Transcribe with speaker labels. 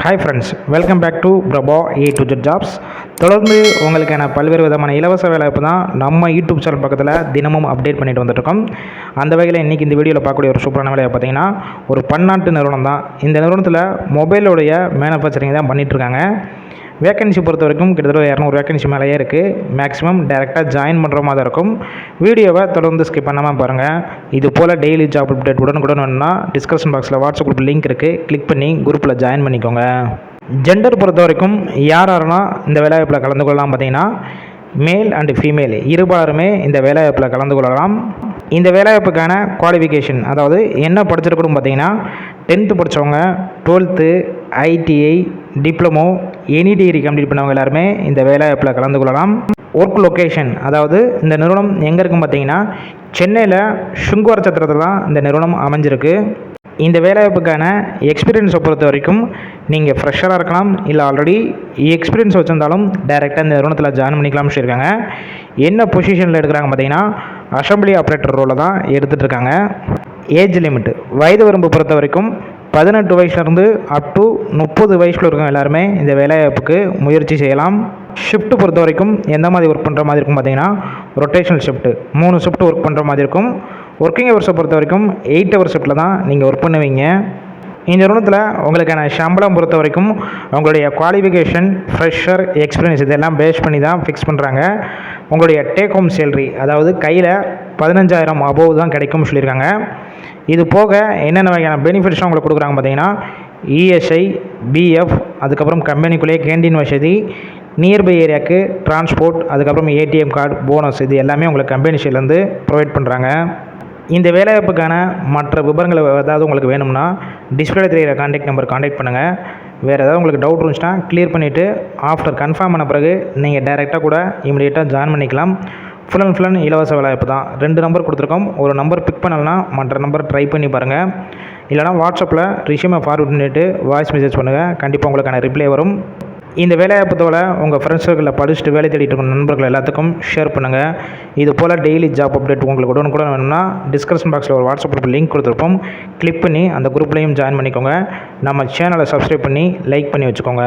Speaker 1: Hi friends, welcome back to Prabha A to Z jobs. தொடர்ந்து உங்களுக்கான பல்வேறு விதமான இலவச வேலைவாய்ப்பு தான் நம்ம யூடியூப் சேனல் பக்கத்தில் தினமும் அப்டேட் பண்ணிட்டு வந்துட்டுருக்கோம். அந்த வகையில் இன்றைக்கி இந்த வீடியோவில் பார்க்கக்கூடிய ஒரு சூப்பரான வேலையை பார்த்தீங்கன்னா ஒரு பன்னாட்டு நிறுவனம் தான். இந்த நிறுவனத்தில் மொபைலோடைய மேனுஃபேக்சரிங் தான் பண்ணிகிட்ருக்காங்க. வேக்கன்சி பொறுத்த வரைக்கும் கிட்டத்தட்ட 200 வேக்கன்சி மேலேயே இருக்குது. மேக்ஸிமம் டேரெக்டாக ஜாயின் பண்ணுற மாதிரி இருக்கும். வீடியோவை தொடர்ந்து ஸ்கிப் பண்ணாமல் பாருங்கள். இது போல் டெய்லி ஜாப் அப்டேட் உடனுக்குடன் வேணும்னா டிஸ்கிரிப்ஷன் பாக்ஸில் வாட்ஸ்அப் குரூப் லிங்க் இருக்குது, கிளிக் பண்ணி குரூப்பில் ஜாயின் பண்ணிக்கோங்க. ஜெண்டர் பொறுத்த வரைக்கும் யாரெல்லாம் இந்த வேலைவாய்ப்பில் கலந்து கொள்ளலாம் பார்த்தீங்கன்னா மேல் அண்டு ஃபீமேல் இருபாலருமே இந்த வேலைவாய்ப்பில் கலந்து கொள்ளலாம். இந்த வேலைவாய்ப்புக்கான குவாலிஃபிகேஷன், அதாவது என்ன படிச்சிருக்கணும் பார்த்தீங்கன்னா 10th படித்தவங்க, 12th, ITI, diploma, any degree complete பண்ணவங்க எல்லாருமே இந்த வேலைவாய்ப்பில் கலந்து கொள்ளலாம். ஒர்க் லொக்கேஷன், அதாவது இந்த நிறுவனம் எங்கே இருக்கும் பார்த்தீங்கன்னா சென்னையில் சுங்குவார் சத்திரத்தில் தான் இந்த நிறுவனம் அமைஞ்சிருக்கு. இந்த வேலைவாய்ப்புக்கான எக்ஸ்பீரியன்ஸை பொறுத்த வரைக்கும் நீங்கள் ஃப்ரெஷராக இருக்கலாம், இல்லை ஆல்ரெடி எக்ஸ்பீரியன்ஸ் வச்சுருந்தாலும் டைரெக்டாக இந்த நிறுவனத்தில் ஜாயின் பண்ணிக்கலாம்னு சொல்லியிருக்காங்க. என்ன பொசிஷனில் எடுக்கிறாங்க பார்த்தீங்கன்னா அசம்பிளி ஆப்ரேட்டர் ரோலில் தான் எடுத்துகிட்ருக்காங்க. ஏஜ் லிமிட், வயது வரம்பு பொறுத்த வரைக்கும் 18 வயசுலேருந்து அப் டு 30 வயசில் இருக்கவங்க எல்லாருமே இந்த வேலைவாய்ப்புக்கு முயற்சி செய்யலாம். ஷிஃப்ட் பொறுத்த வரைக்கும் எந்த மாதிரி ஒர்க் பண்ணுற மாதிரி இருக்கும் பார்த்தீங்கன்னா ரொட்டேஷனல் ஷிஃப்ட்டு 3 ஷிஃப்ட் ஒர்க் பண்ணுற மாதிரி இருக்கும். ஒர்க்கிங் ஹவர்ஸை பொறுத்த வரைக்கும் 8 ஹவர் ஷிஃப்ட்டில் தான் நீங்கள் ஒர்க் பண்ணுவீங்க. இந்த நிறுவனத்தில் உங்களுக்கான சம்பளம் பொறுத்த வரைக்கும் உங்களுடைய குவாலிஃபிகேஷன், ஃப்ரெஷர், எக்ஸ்பீரியன்ஸ் இதெல்லாம் பேஸ் பண்ணி தான் ஃபிக்ஸ் பண்ணுறாங்க. உங்களுடைய டேக் ஹோம் சேலரி, அதாவது கையில் 15,000 அபோவ் தான் கிடைக்கும்னு சொல்லியிருக்காங்க. இது போக என்னென்ன வகையான பெனிஃபிட்ஸும் உங்களுக்கு கொடுக்குறாங்க பார்த்தீங்கன்னா ESI, BF, அதுக்கப்புறம் கம்பெனிக்குள்ளேயே கேண்டீன் வசதி, நியர்பை ஏரியாவுக்கு டிரான்ஸ்போர்ட், அதுக்கப்புறம் ATM கார்டு, போனஸ், இது எல்லாமே உங்களுக்கு கம்பெனி சைட்லேருந்து ப்ரொவைட் பண்ணுறாங்க. இந்த வேலைவாய்ப்புக்கான மற்ற விவரங்கள் ஏதாவது உங்களுக்கு வேணும்னா டிஸ்பிளே தெரிகிற கான்டாக்ட் நம்பர் கான்டாக்ட் பண்ணுங்கள். வேறு ஏதாவது உங்களுக்கு டவுட் இருந்துச்சுன்னா கிளியர் பண்ணிவிட்டு ஆஃப்டர் கன்ஃபார்ம் பண்ண பிறகு நீங்கள் டைரெக்டாக கூட இமீடியட்டாக ஜாயின் பண்ணிக்கலாம். ஃபுல் அண்ட் இலவச வேலைவாய்ப்பு தான். 2 நம்பர் கொடுத்துருக்கோம். ஒரு நம்பர் பிக் பண்ணலன்னா மற்ற நம்பர் ட்ரை பண்ணி பாருங்கள். இல்லைனா வாட்ஸ்அப்பில் ரிஷ்யூமை ஃபார்வர்ட் பண்ணிவிட்டு வாய்ஸ் மெசேஜ் பண்ணுங்கள். கண்டிப்பாக உங்களுக்கான ரிப்ளை வரும். இந்த வேலைவாய்ப்பத்தோட உங்கள் ஃப்ரெண்ட்ஸ் சர்க்கிளில் படிச்சுட்டு வேலை தேடிட்டு இருக்கிற நண்பர்கள் எல்லாத்துக்கும் ஷேர் பண்ணுங்கள். இது போல் டெய்லி ஜாப் அப்டேட் உங்களுக்கு உடனுக்குடன் வேணும்னா டிஸ்கிரிப்ஷன் பாக்ஸில் ஒரு வாட்ஸ்அப் குரூப் லிங்க் கொடுத்துருப்போம். கிளிக் பண்ணி அந்த குரூப்லேயும் ஜாயின் பண்ணிக்கோங்க. நம்ம சேனலை சப்ஸ்கிரைப் பண்ணி லைக் பண்ணி வச்சுக்கோங்க.